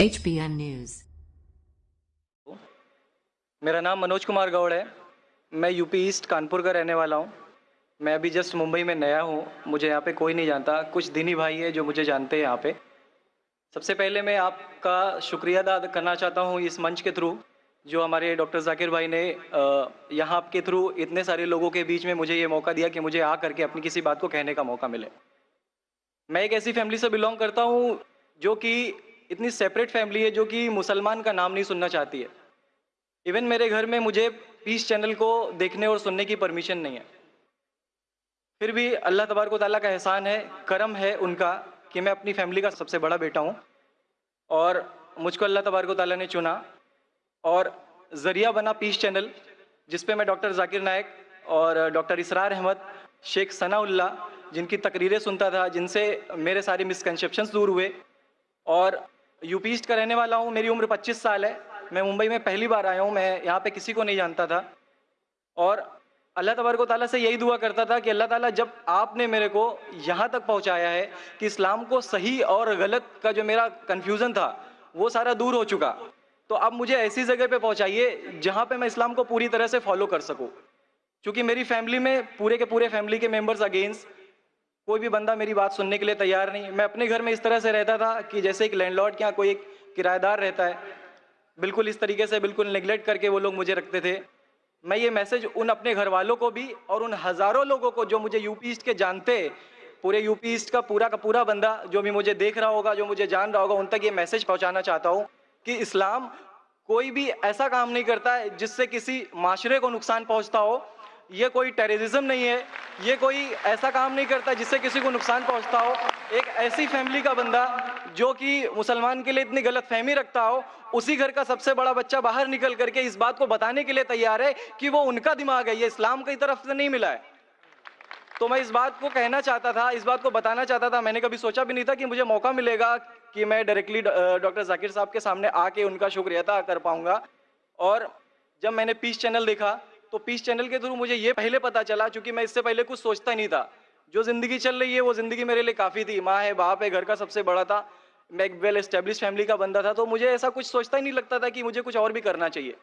HBN news. मेरा नाम मनोज कुमार गौड़ है। मैं यूपी ईस्ट कानपुर का रहने वाला हूँ। मैं अभी जस्ट मुंबई में नया हूँ। मुझे यहाँ पे कोई नहीं जानता, कुछ दिनी भाई है जो मुझे जानते हैं यहाँ पे। सबसे पहले मैं आपका शुक्रिया अदा करना चाहता हूँ इस मंच के थ्रू, जो हमारे डॉक्टर जाकिर भाई ने यहाँ के थ्रू इतने सारे लोगों के बीच में मुझे ये मौका दिया कि मुझे आ करके अपनी किसी बात को कहने का मौका मिले। मैं एक ऐसी फैमिली से बिलोंग करता हूँ जो कि इतनी सेपरेट फैमिली है, जो कि मुसलमान का नाम नहीं सुनना चाहती है। इवन मेरे घर में मुझे पीस चैनल को देखने और सुनने की परमिशन नहीं है। फिर भी अल्लाह तबारक व तआला का एहसान है, करम है उनका कि मैं अपनी फैमिली का सबसे बड़ा बेटा हूँ और मुझको अल्लाह तबारक व तआला ने चुना और ज़रिया बना पीस चैनल, जिस पे मैं डॉक्टर जाकिर नायक और डॉक्टर इसरार अहमद, शेख सनाउल्लाह, जिनकी तकरीरें सुनता था, जिनसे मेरे सारे मिसकंसेप्शंस दूर हुए। और यूपी ईस्ट का रहने वाला हूँ। मेरी उम्र 25 साल है। मैं मुंबई में पहली बार आया हूँ। मैं यहाँ पे किसी को नहीं जानता था और अल्लाह तबारक व तआला से यही दुआ करता था कि अल्लाह ताला, जब आपने मेरे को यहाँ तक पहुँचाया है कि इस्लाम को सही और गलत का जो मेरा कन्फ्यूज़न था वो सारा दूर हो चुका, तो अब मुझे ऐसी जगह पे पहुँचाइए जहाँ पे मैं इस्लाम को पूरी तरह से फॉलो कर सकूँ। क्योंकि मेरी फैमिली में पूरे के पूरे फैमिली के मेंबर्स अगेंस्ट, कोई भी बंदा मेरी बात सुनने के लिए तैयार नहीं। मैं अपने घर में इस तरह से रहता था कि जैसे एक लैंडलॉर्ड के यहाँ कोई एक किराएदार रहता है, बिल्कुल इस तरीके से बिल्कुल नेग्लेक्ट करके वो लोग मुझे रखते थे। मैं ये मैसेज उन अपने घर वालों को भी और उन हज़ारों लोगों को जो मुझे यूपी ईस्ट के जानते, पूरे यूपी ईस्ट का पूरा बंदा जो भी मुझे देख रहा होगा, जो मुझे जान रहा होगा, उन तक ये मैसेज पहुंचाना चाहता हूं कि इस्लाम कोई भी ऐसा काम नहीं करता है जिससे किसी माशरे को नुकसान पहुंचता हो। ये कोई टेररिज्म नहीं है, ये कोई ऐसा काम नहीं करता जिससे किसी को नुकसान पहुंचता हो। एक ऐसी फैमिली का बंदा जो कि मुसलमान के लिए इतनी गलतफहमी रखता हो, उसी घर का सबसे बड़ा बच्चा बाहर निकल करके इस बात को बताने के लिए तैयार है कि वो उनका दिमाग है, ये इस्लाम की तरफ से नहीं मिला है। तो मैं इस बात को कहना चाहता था, इस बात को बताना चाहता था। मैंने कभी सोचा भी नहीं था कि मुझे मौका मिलेगा कि मैं डायरेक्टली डॉक्टर जाकिर साहब के सामने आके उनका शुक्रिया अदा कर पाऊंगा। और जब मैंने पीस चैनल देखा तो पीस चैनल के थ्रू मुझे ये पहले पता चला, क्योंकि मैं इससे पहले कुछ सोचता ही नहीं था। जो ज़िंदगी चल रही है वो ज़िंदगी मेरे लिए काफ़ी थी। माँ है, बाप है, घर का सबसे बड़ा था, मैं एक वेल एस्टेब्लिश फैमिली का बंदा था, तो मुझे ऐसा कुछ सोचता ही नहीं लगता था कि मुझे कुछ और भी करना चाहिए।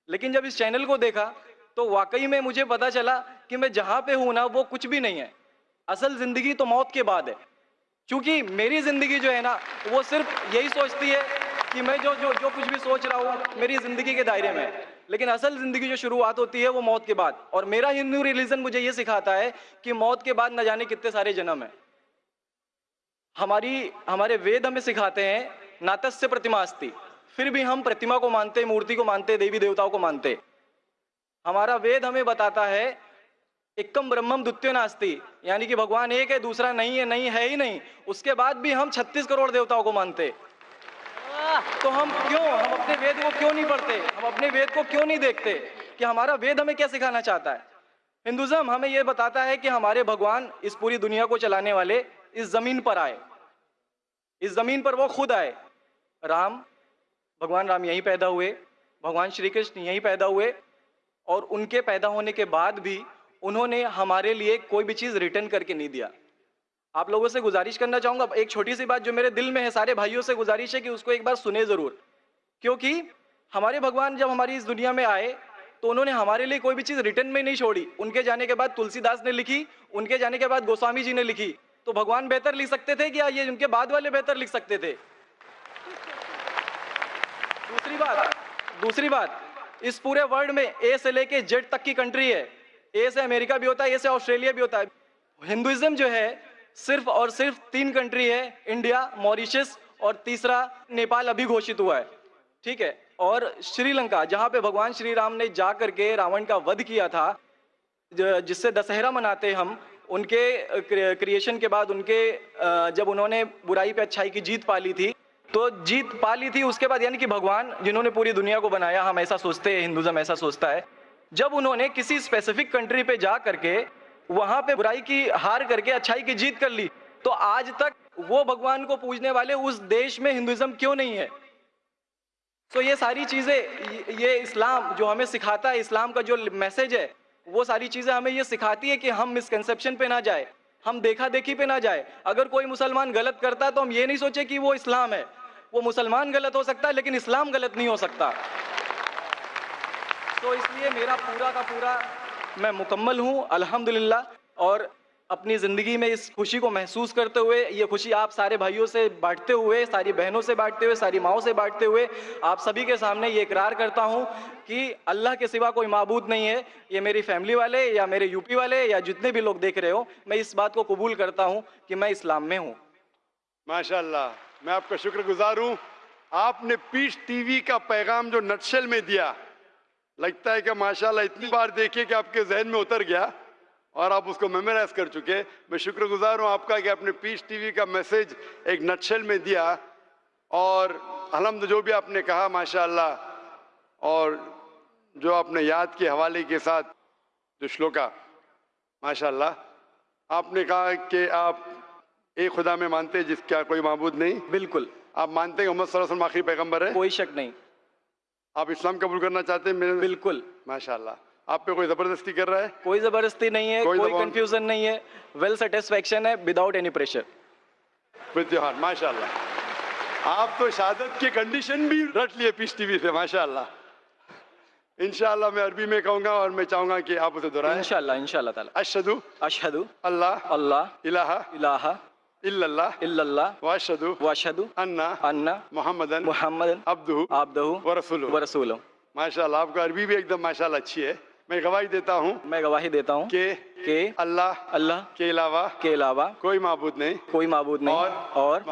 लेकिन जब इस चैनल को देखा तो वाकई में मुझे पता चला कि मैं जहाँ पे हूँ ना, वो कुछ भी नहीं है। असल ज़िंदगी तो मौत के बाद है। क्योंकि मेरी ज़िंदगी जो है ना, वो सिर्फ यही सोचती है कि मैं जो जो जो कुछ भी सोच रहा हूँ मेरी ज़िंदगी के दायरे में है। लेकिन असल ज़िंदगी जो शुरुआत होती है वो मौत के बाद। और मेरा हिंदू रिलीजन मुझे ये सिखाता है कि मौत के बाद न जाने कितने सारे जन्म है। हमारे वेद हमें सिखाते हैं नातस्य प्रतिमा अस्ति, फिर भी हम प्रतिमा को मानते, मूर्ति को मानते, देवी देवताओं को मानते। हमारा वेद हमें बताता है एकम ब्रह्मम द्वितीयो नास्ति, यानी कि भगवान एक है, दूसरा नहीं है, नहीं है ही नहीं। उसके बाद भी हम 36 करोड़ देवताओं को मानते। तो हम अपने वेद को क्यों नहीं पढ़ते? हम अपने वेद को क्यों नहीं देखते कि हमारा वेद हमें क्या सिखाना चाहता है? हिंदुज़म हमें यह बताता है कि हमारे भगवान इस पूरी दुनिया को चलाने वाले इस जमीन पर आए, इस जमीन पर वो खुद आए। भगवान राम यहीं पैदा हुए, भगवान श्री कृष्ण यहीं पैदा हुए, और उनके पैदा होने के बाद भी उन्होंने हमारे लिए कोई भी चीज़ रिटर्न करके नहीं दिया। आप लोगों से गुजारिश करना चाहूँगा, एक छोटी सी बात जो मेरे दिल में है, सारे भाइयों से गुजारिश है कि उसको एक बार सुने ज़रूर। क्योंकि हमारे भगवान जब हमारी इस दुनिया में आए तो उन्होंने हमारे लिए कोई भी चीज़ रिटर्न में नहीं छोड़ी। उनके जाने के बाद तुलसीदास ने लिखी, उनके जाने के बाद गोस्वामी जी ने लिखी। तो भगवान बेहतर लिख सकते थे क्या ये उनके बाद वाले बेहतर लिख सकते थे? दूसरी बात, इस पूरे वर्ल्ड में ए से लेके जेड तक की कंट्री है। ए से अमेरिका भी होता है, ए से ऑस्ट्रेलिया भी होता है। हिंदुइज्म जो है सिर्फ और सिर्फ 3 कंट्री है, इंडिया, मॉरिशस और तीसरा नेपाल अभी घोषित हुआ है, ठीक है। और श्रीलंका, जहाँ पे भगवान श्री राम ने जा करके रावण का वध किया था, जिससे दशहरा मनाते हम, उनके क्रिएशन के बाद, जब उन्होंने बुराई पे अच्छाई की जीत पा ली थी, तो जीत पा ली थी उसके बाद, यानी कि भगवान जिन्होंने पूरी दुनिया को बनाया, हम ऐसा सोचते हैं, हिंदुज़म ऐसा सोचता है, जब उन्होंने किसी स्पेसिफिक कंट्री पे जा करके वहां पे बुराई की हार करके अच्छाई की जीत कर ली, तो आज तक वो भगवान को पूजने वाले उस देश में हिंदुइज्म क्यों नहीं है? तो ये सारी चीजें, ये इस्लाम जो हमें सिखाता है, इस्लाम का जो मैसेज है, वो सारी चीजें हमें ये सिखाती है कि हम मिसकंसेप्शन पे ना जाए, हम देखा देखी पे ना जाए। अगर कोई मुसलमान गलत करता है तो हम ये नहीं सोचे कि वो इस्लाम है, वो मुसलमान गलत हो सकता है लेकिन इस्लाम गलत नहीं हो सकता। तो इसलिए मेरा पूरा का पूरा मैं मुकम्मल हूँ अल्हम्दुलिल्लाह, और अपनी ज़िंदगी में इस खुशी को महसूस करते हुए, ये खुशी आप सारे भाइयों से बांटते हुए, सारी बहनों से बांटते हुए, सारी माँओं से बांटते हुए, आप सभी के सामने ये इकरार करता हूँ कि अल्लाह के सिवा कोई माबूद नहीं है। ये मेरी फैमिली वाले या मेरे यूपी वाले या जितने भी लोग देख रहे हो, मैं इस बात को कबूल करता हूँ कि मैं इस्लाम में हूँ। माशाल्लाह, मैं आपका शुक्रगुजार हूँ। आपने पीस टीवी का पैगाम जो नटशेल में दिया, लगता है कि माशाल्लाह इतनी बार देखिए कि आपके जहन में उतर गया और आप उसको मेमोराइज कर चुके। मैं शुक्रगुजार हूँ आपका कि आपने पीस टीवी का मैसेज एक नटशेल में दिया, और अल्हम्दुलिल्लाह जो भी आपने कहा माशाल्लाह, और जो आपने याद के हवाले के साथ जो श्लोका, माशाल्लाह आपने कहा कि आप एक खुदा में मानते हैं जिसका कोई माबूद नहीं। बिल्कुल। आप मानते हैं मोहम्मद सल्लल्लाहु अलैहि वसल्लम आखिरी पैगंबर है। कोई शक नहीं। आप इस्लाम कबूल करना चाहते हैं मेरे? बिल्कुल। माशाल्लाह। आप पे कोई जबरदस्ती कर रहा है? कोई जबरदस्ती नहीं है, कोई कंफ्यूजन नहीं है, वेल सेटिस्फेक्शन है without any pressure. With your heart, माशाल्लाह। आप तो शहादत के कंडीशन भी रट लिए पीस टीवी से, माशाल्लाह। इंशाल्लाह मैं अरबी में कहूंगा और मैं चाहूंगा कि आप उसे दोहराएं। इंशाल्लाह, इंशाल्लाह ताला। अशहदु अशहदु अल्लाह अल्लाह इलाहा इलाहा इल्लल्लाह इल्लल्लाह व अशहदु व अशहदु अन्ना मुहम्मदन मुहम्मदन अब्दुहु अब्दुहु व रसूलुहु। व रसूलुहु। माशाल्लाह, आपका अरबी भी एकदम माशाल्लाह अच्छी है। मैं गवाही देता हूँ मैं गवाही देता हूँ कि अल्लाह के अलावा कोई माबूद नहीं, कोई माबूद नहीं, और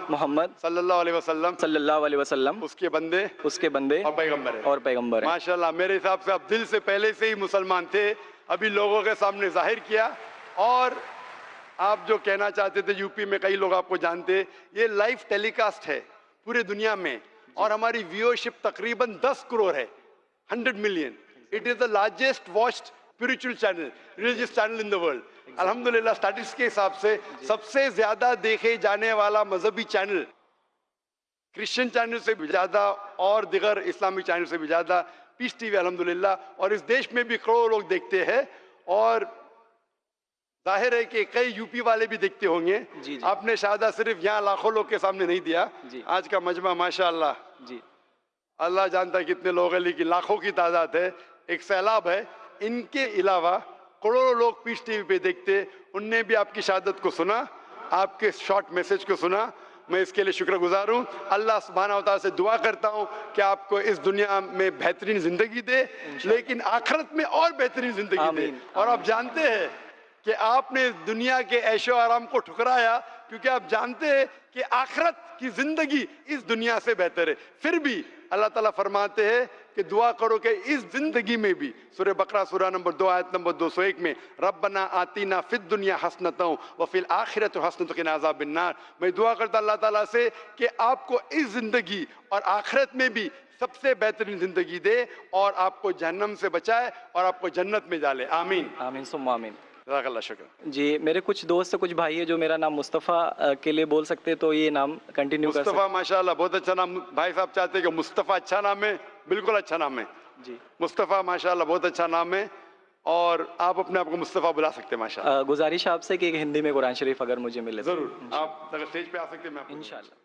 मोहम्मद सल्लल्लाहु अलैहि वसल्लम उसके बंदे और पैगंबर है। माशाल्लाह, मेरे हिसाब से आप दिल से पहले से ही मुसलमान थे, अभी लोगों के सामने जाहिर किया। और आप जो कहना चाहते थे, यूपी में कई लोग आपको जानते, ये लाइव टेलीकास्ट है पूरे दुनिया में, और हमारी व्यूअरशिप तकरीबन 10 करोड़ है, 100 million. It is the largest watched spiritual channel, religious channel in the world. अल्हम्दुलिल्लाह, स्टैटिस्टिक्स के हिसाब से सबसे ज्यादा देखे जाने वाला मजहबी चैनल, क्रिश्चियन चैनल से भी ज्यादा और दिगर इस्लामिक चैनल से भी ज्यादा पीस टीवी अल्हम्दुलिल्लाह। और इस देश में भी करोड़ों लोग देखते हैं, और जाहिर है कि कई यूपी वाले भी देखते होंगे। जी। आपने शहादत सिर्फ यहाँ लाखों लोग के सामने नहीं दिया, आज का मजमा माशाल्लाह जी, अल्लाह जानता है कितने लोग हैं, लेकिन लाखों की तादाद है, एक सैलाब है। इनके अलावा करोड़ों लोग पीस टीवी पे देखते, उनने भी आपकी शहादत को सुना, आपके शॉर्ट मैसेज को सुना। मैं इसके लिए शुक्रगुजार हूँ। अल्लाह सुब्हानहू व तआला से दुआ करता हूँ कि आपको इस दुनिया में बेहतरीन जिंदगी दे, लेकिन आखिरत में और बेहतरीन जिंदगी दे। और आप जानते हैं कि आपने दुनिया के ऐशो आराम को ठुकराया, क्योंकि आप जानते हैं कि आखिरत की जिंदगी इस दुनिया से बेहतर है। फिर भी अल्लाह ताला फरमाते हैं कि दुआ करो कि इस जिंदगी में भी, सूरह बकरा सूरह नंबर 2 आयत नंबर 201 में, रब्बना आतीना फिद दुनिया हसनतों व फिल आखिरत हसनतों के नाज़ाबिन नार। मैं दुआ करता अल्लाह ताला से कि आपको इस जिंदगी और आखिरत में भी सबसे बेहतरीन जिंदगी दे, और आपको जहन्नम से बचाए और आपको जन्नत में डाले। आमीन आमीन सुम्मा आमीन। शुक्र। जी, मेरे कुछ दोस्त कुछ भाई है जो मेरा नाम मुस्तफ़ा के लिए बोल सकते हैं, तो ये नाम कंटिन्यू कर सकते। मुस्तफ़ा माशाल्लाह बहुत अच्छा नाम। भाई साहब चाहते हैं कि मुस्तफ़ा अच्छा नाम है, बिल्कुल अच्छा नाम है जी। मुस्तफ़ा माशाल्लाह बहुत अच्छा नाम है, और आप अपने आप को मुस्तफ़ा बुला सकते हैं माशाल्लाह। गुजारिश आपसे कि हिंदी में कुरान शरीफ अगर मुझे मिले। जरूर, आप अगर स्टेज पे आ सकते हैं, मैं इंशाल्लाह।